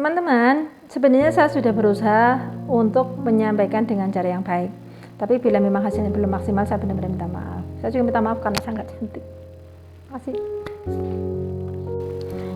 Teman-teman, sebenarnya saya sudah berusaha untuk menyampaikan dengan cara yang baik. Tapi bila memang hasilnya belum maksimal, saya benar-benar minta maaf. Saya juga minta maaf karena saya nggak cantik. Makasih.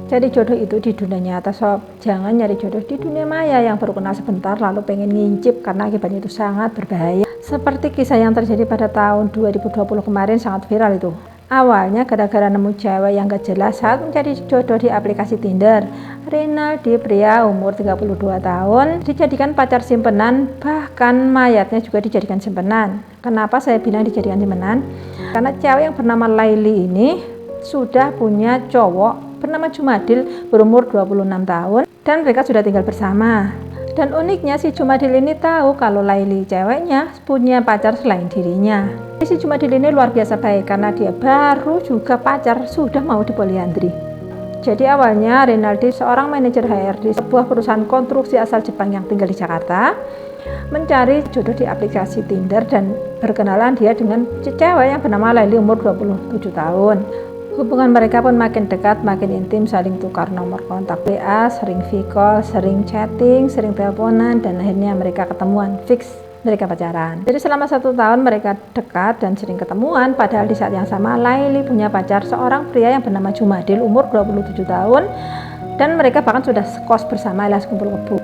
Cari jodoh itu di dunia nyata, sob. Jangan nyari jodoh di dunia maya yang baru kenal sebentar lalu pengen ngincip, karena akibatnya itu sangat berbahaya. Seperti kisah yang terjadi pada tahun 2020 kemarin, sangat viral itu. Awalnya gara-gara nemu cewek yang gak jelas saat mencari jodoh di aplikasi Tinder. Rinaldi, pria umur 32 tahun, dijadikan pacar simpenan, bahkan mayatnya juga dijadikan simpenan. Kenapa saya bilang dijadikan simpenan? Karena cewek yang bernama Laili ini sudah punya cowok bernama Jumadil berumur 26 tahun dan mereka sudah tinggal bersama. Dan uniknya si Jumadil ini tahu kalau Laili ceweknya punya pacar selain dirinya. Si Jumadil ini luar biasa baik karena dia baru juga pacar sudah mau dipoliandri. Jadi awalnya Rinaldi, seorang manajer HRD sebuah perusahaan konstruksi asal Jepang yang tinggal di Jakarta, mencari jodoh di aplikasi Tinder dan berkenalan dia dengan cewek yang bernama Laili umur 27 tahun. Hubungan mereka pun makin dekat, makin intim, saling tukar nomor kontak WA, sering video call, sering chatting, sering teleponan, dan akhirnya mereka ketemuan, fix mereka pacaran. Jadi selama 1 tahun mereka dekat dan sering ketemuan, padahal di saat yang sama Laili punya pacar seorang pria yang bernama Jumadil umur 27 tahun dan mereka bahkan sudah kos bersama alias kumpul kebo.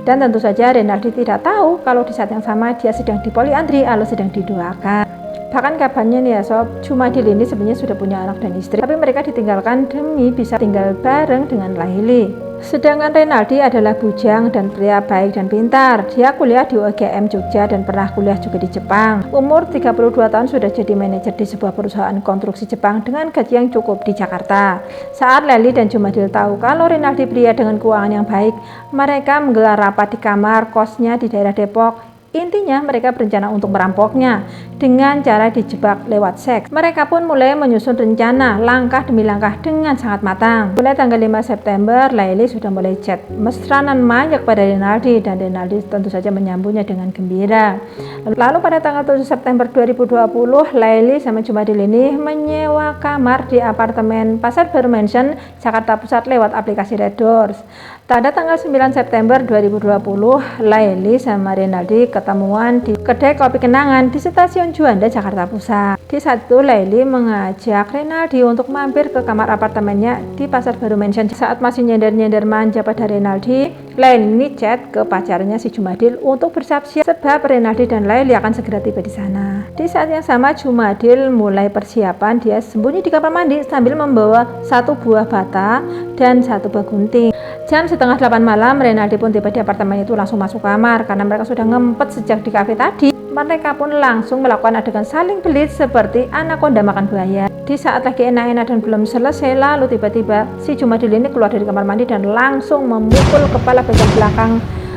Dan tentu saja Rinaldi tidak tahu kalau di saat yang sama dia sedang dipoliandri alias sedang diduakan. Bahkan kabarnya nih ya sob, Jumadil ini sebenarnya sudah punya anak dan istri, tapi mereka ditinggalkan demi bisa tinggal bareng dengan Laili. Sedangkan Rinaldi adalah bujang dan pria baik dan pintar. Dia kuliah di UGM Jogja dan pernah kuliah juga di Jepang. Umur 32 tahun sudah jadi manajer di sebuah perusahaan konstruksi Jepang dengan gaji yang cukup di Jakarta. Saat Laili dan Jumadil tahu kalau Rinaldi pria dengan keuangan yang baik, mereka menggelar rapat di kamar kosnya di daerah Depok. Intinya mereka berencana untuk merampoknya dengan cara dijebak lewat seks. Mereka pun mulai menyusun rencana langkah demi langkah dengan sangat matang. Mulai tanggal 5 September, Laili sudah mulai chat mesranan manjak pada Rinaldi dan Rinaldi tentu saja menyambutnya dengan gembira. Lalu pada tanggal 7 September 2020, Laili sama Jumadil ini menyewa kamar di apartemen Pasar Baru Mansion, Jakarta Pusat lewat aplikasi Red Doors. Pada tanggal 9 September 2020, Laili sama Rinaldi ketemuan di kedai kopi kenangan di stasiun Juanda, Jakarta Pusat. Di saat itu Laili mengajak Rinaldi untuk mampir ke kamar apartemennya di Pasar Baru Mansion. Saat masih nyender-nyender manja pada Rinaldi, Laili ini chat ke pacarnya si Jumadil untuk bersiap-siap sebab Rinaldi dan Laili akan segera tiba di sana. Di saat yang sama Jumadil mulai persiapan, dia sembunyi di kamar mandi sambil membawa 1 buah bata dan 1 buah gunting. Jam setengah 8 malam, Rinaldi pun tiba di apartemen itu langsung masuk kamar karena mereka sudah ngempet sejak di kafe tadi. Mereka pun langsung melakukan adegan saling belit seperti anakonda makan buaya. Di saat lagi enak-enak dan belum selesai, lalu tiba-tiba si Jumadil ini keluar dari kamar mandi dan langsung memukul kepala bagian belakang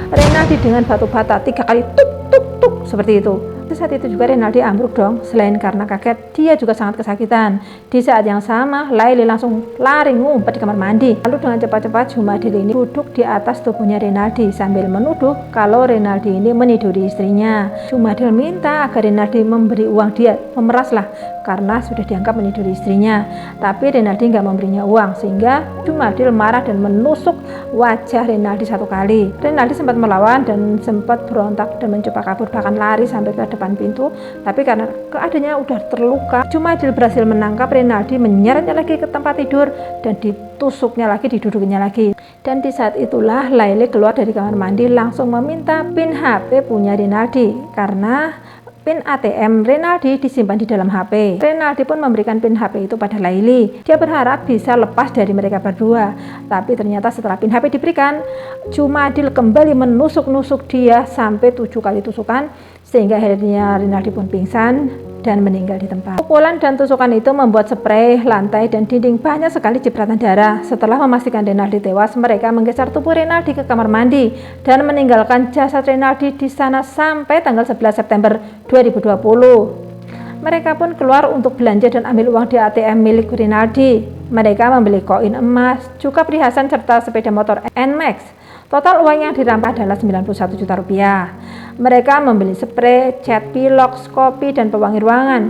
Rinaldi dengan batu bata 3 kali tuk tuk tuk seperti itu. Saat itu juga Rinaldi ambruk dong, selain karena kaget, dia juga sangat kesakitan. Di saat yang sama, Laili langsung lari ngumpet di kamar mandi. Lalu dengan cepat-cepat Jumadil ini duduk di atas tubuhnya Rinaldi sambil menuduh kalau Rinaldi ini meniduri istrinya. Jumadil minta agar Rinaldi memberi uang dia, memeraslah karena sudah dianggap meniduri istrinya. Tapi Rinaldi nggak memberinya uang sehingga Jumadil marah dan menusuk wajah Rinaldi 1 kali. Rinaldi sempat melawan dan sempat berontak dan mencoba kabur, bahkan lari sampai ke depan pintu, tapi karena keadaannya udah terluka, Jumadil berhasil menangkap Rinaldi, menyeretnya lagi ke tempat tidur dan ditusuknya lagi, didudukinya lagi. Dan di saat itulah Laili keluar dari kamar mandi langsung meminta PIN HP punya Rinaldi karena PIN ATM Rinaldi disimpan di dalam HP. Rinaldi pun memberikan PIN HP itu pada Laili. Dia berharap bisa lepas dari mereka berdua. Tapi ternyata setelah PIN HP diberikan, Jumadil kembali menusuk-nusuk dia sampai 7 kali tusukan, sehingga akhirnya Rinaldi pun pingsan dan meninggal di tempat. Pukulan dan tusukan itu membuat spray, lantai, dan dinding banyak sekali cipratan darah. Setelah memastikan Rinaldi tewas, mereka menggeser tubuh Rinaldi ke kamar mandi dan meninggalkan jasad Rinaldi di sana sampai tanggal 11 September 2020. Mereka pun keluar untuk belanja dan ambil uang di ATM milik Rinaldi. Mereka membeli koin emas, juga perhiasan serta sepeda motor NMAX. Total uang yang dirampas adalah 91 juta rupiah. Mereka membeli spray, cat pilox, kopi, dan pewangi ruangan.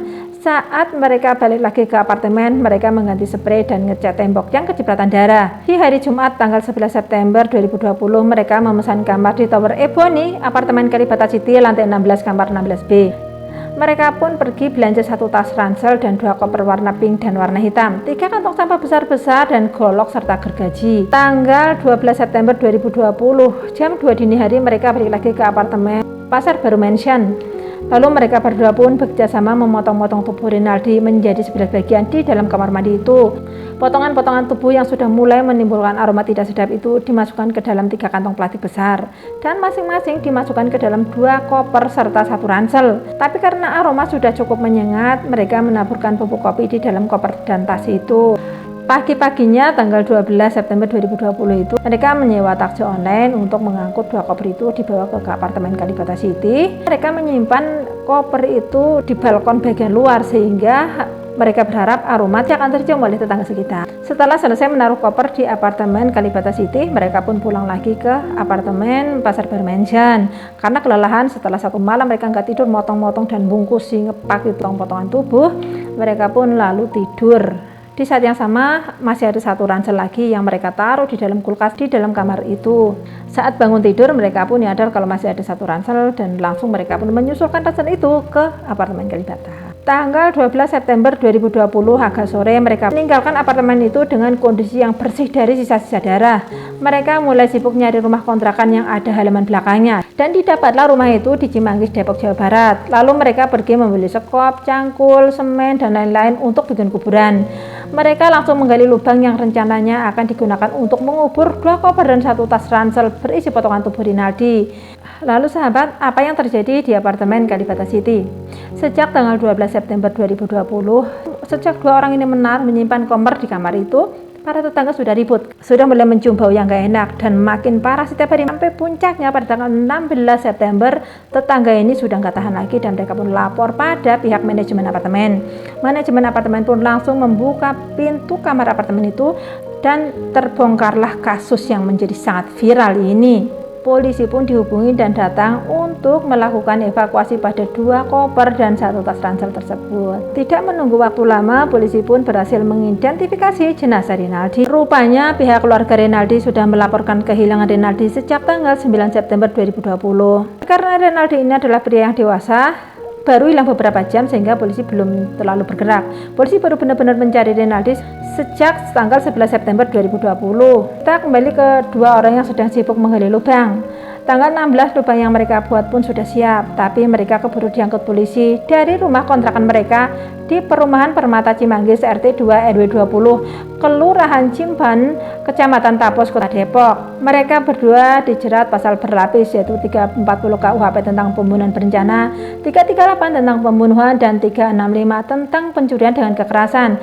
Saat mereka balik lagi ke apartemen, mereka mengganti spray dan ngecat tembok yang kecipratan darah. Di hari Jumat tanggal 11 September 2020, mereka memesan kamar di Tower Ebony, apartemen Kalibata City, lantai 16, kamar 16B. Mereka pun pergi belanja 1 tas ransel dan 2 koper warna pink dan warna hitam, 3 kantong sampah besar-besar dan golok serta gergaji. Tanggal 12 September 2020, jam 2 dini hari mereka balik lagi ke apartemen Pasar Baru Mansion. Lalu mereka berdua pun bekerjasama memotong-motong tubuh Rinaldi menjadi 11 bagian di dalam kamar mandi itu. Potongan-potongan tubuh yang sudah mulai menimbulkan aroma tidak sedap itu dimasukkan ke dalam 3 kantong plastik besar dan masing-masing dimasukkan ke dalam 2 koper serta 1 ransel. Tapi karena aroma sudah cukup menyengat, mereka menaburkan bubuk kopi di dalam koper dan tas itu. Pagi-paginya tanggal 12 September 2020 itu mereka menyewa taksi online untuk mengangkut 2 koper itu dibawa ke apartemen Kalibata City. Mereka menyimpan koper itu di balkon bagian luar sehingga mereka berharap aroma akan tercium oleh tetangga sekitar. Setelah selesai menaruh koper di apartemen Kalibata City, mereka pun pulang lagi ke apartemen Pasar Baru Mansion. Karena kelelahan setelah 1 malam mereka nggak tidur, motong-motong dan bungkus ngepak itu potongan tubuh, mereka pun lalu tidur. Di saat yang sama masih ada 1 ransel lagi yang mereka taruh di dalam kulkas di dalam kamar itu. Saat bangun tidur mereka pun nyadar kalau masih ada 1 ransel dan langsung mereka pun menyusulkan ransel itu ke apartemen Kalibata. Tanggal 12 September 2020 agak sore mereka meninggalkan apartemen itu dengan kondisi yang bersih dari sisa-sisa darah. Mereka mulai sibuk nyari rumah kontrakan yang ada halaman belakangnya dan didapatlah rumah itu di Cimanggis, Depok, Jawa Barat. Lalu mereka pergi membeli sekop, cangkul, semen dan lain-lain untuk bikin kuburan. Mereka langsung menggali lubang yang rencananya akan digunakan untuk mengubur 2 koper dan 1 tas ransel berisi potongan tubuh Rinaldi. Lalu sahabat, apa yang terjadi di apartemen Kalibata City? Sejak tanggal 12 September 2020, sejak 2 orang ini menyimpan koper di kamar itu, para tetangga sudah ribut, sudah mulai mencium bau yang gak enak dan makin parah setiap hari. Sampai puncaknya pada tanggal 16 September, tetangga ini sudah gak tahan lagi dan mereka pun lapor pada pihak manajemen apartemen. Manajemen apartemen pun langsung membuka pintu kamar apartemen itu dan terbongkarlah kasus yang menjadi sangat viral ini. Polisi pun dihubungi dan datang untuk melakukan evakuasi pada 2 koper dan 1 tas ransel tersebut. Tidak menunggu waktu lama, polisi pun berhasil mengidentifikasi jenazah Rinaldi. Rupanya pihak keluarga Rinaldi sudah melaporkan kehilangan Rinaldi sejak tanggal 9 September 2020. Karena Rinaldi ini adalah pria yang dewasa, baru hilang beberapa jam sehingga polisi belum terlalu bergerak. Polisi baru benar-benar mencari Rinaldi sejak tanggal 11 September 2020. Kita kembali ke 2 orang yang sedang sibuk menggali lubang. Tanggal 16 lubang yang mereka buat pun sudah siap, tapi mereka keburu diangkut polisi dari rumah kontrakan mereka di perumahan Permata Cimanggis RT 2 RW 20 Kelurahan Cimban, Kecamatan Tapos, Kota Depok. Mereka berdua dijerat pasal berlapis yaitu 340 KUHP tentang pembunuhan berencana, 338 tentang pembunuhan dan 365 tentang pencurian dengan kekerasan.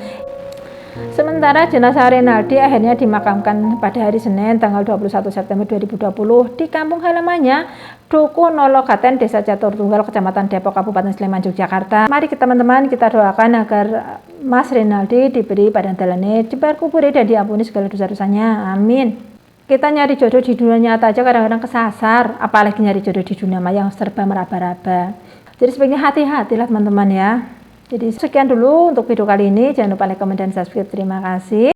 Sementara jenazah Rinaldi akhirnya dimakamkan pada hari Senin tanggal 21 September 2020 di kampung halamannya Duku Nologaten, Desa Catur Tunggal, Kecamatan Depok, Kabupaten Sleman, Yogyakarta. Mari kita teman-teman kita doakan agar Mas Rinaldi diberi badan dalane, jebar kuburi dan diampuni segala dosa-dosanya. Amin. Kita nyari jodoh di dunia nyata aja kadang-kadang kesasar, apalagi nyari jodoh di dunia maya yang serba meraba-raba. Jadi sebaiknya hati-hatilah teman-teman ya. Jadi sekian dulu untuk video kali ini. Jangan lupa like, comment, dan subscribe. Terima kasih.